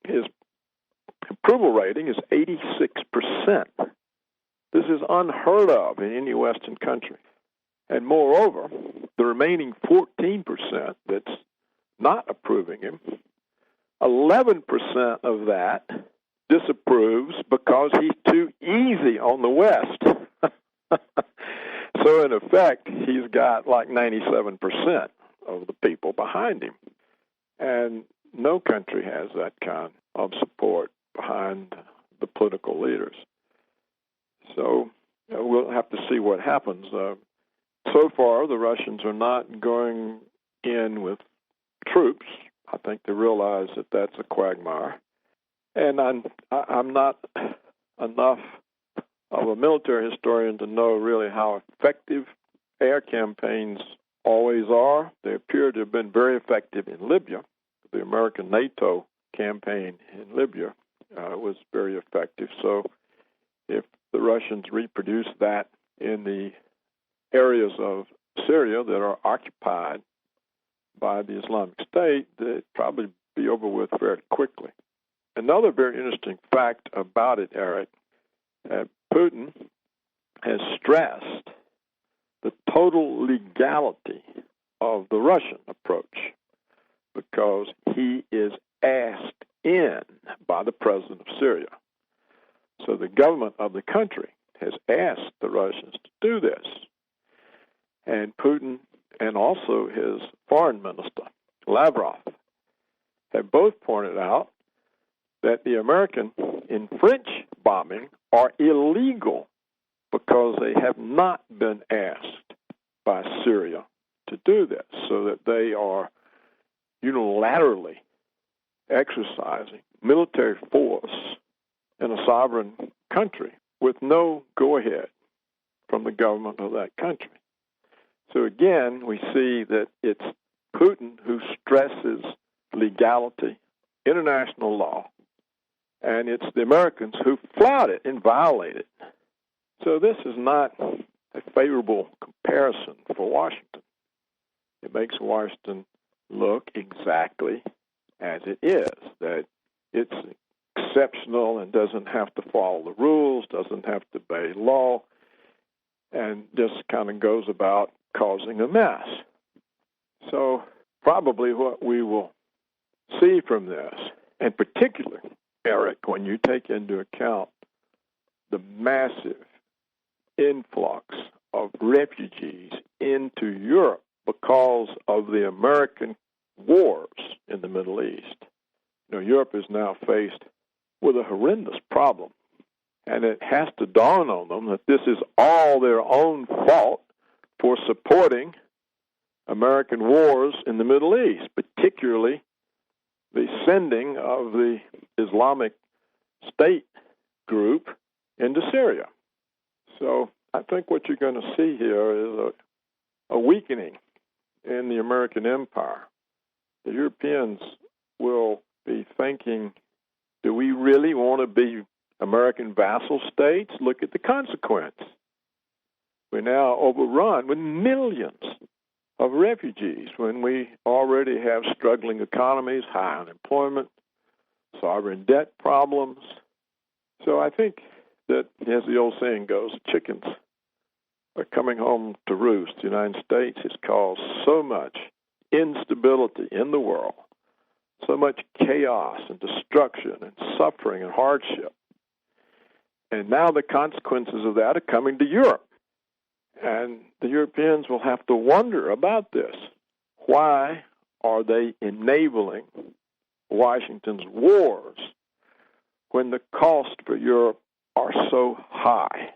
his approval rating is 86%. This is unheard of in any Western country. And moreover, the remaining 14% that's not approving him, 11% of that disapproves because he's too easy on the West. So in effect, he's got like 97% of the people behind him. And no country has that kind of support behind the political leaders. So we'll have to see what happens. So far, the Russians are not going in with troops. I think they realize that that's a quagmire. And I'm not enough of a military historian to know really how effective air campaigns always are. They appear to have been very effective in Libya. The American NATO campaign in Libya was very effective. So if the Russians reproduce that in the areas of Syria that are occupied by the Islamic State, they'd probably be over with very quickly. Another very interesting fact about it, Eric, Putin has stressed the total legality of the Russian approach because he is asked in by the president of Syria. So the government of the country has asked the Russians to do this. And Putin and also his foreign minister, Lavrov, have both pointed out that the American in French bombing are illegal because they have not been asked by Syria to do this, so that they are unilaterally exercising military force in a sovereign country with no go-ahead from the government of that country. So again, we see that it's Putin who stresses legality, international law, and it's the Americans who flout it and violate it. So this is not a favorable comparison for Washington. It makes Washington look exactly as it is, that it's exceptional and doesn't have to follow the rules, doesn't have to obey law, and just kind of goes about causing a mess. So probably what we will see from this, and particularly, Eric, when you take into account the massive influx of refugees into Europe because of the American wars in the Middle East. Europe is now faced with a horrendous problem, and it has to dawn on them that this is all their own fault for supporting American wars in the Middle East, particularly the sending of the Islamic State group into Syria. So I think what you're going to see here is a weakening in the American empire. The Europeans will be thinking, do we really want to be American vassal states? Look at the consequence. We're now overrun with millions of refugees when we already have struggling economies, high unemployment, sovereign debt problems. So I think that, as the old saying goes, chickens are coming home to roost. The United States has caused so much instability in the world, so much chaos and destruction and suffering and hardship. And now the consequences of that are coming to Europe. And the Europeans will have to wonder about this. Why are they enabling Washington's wars when the cost for Europe are so high?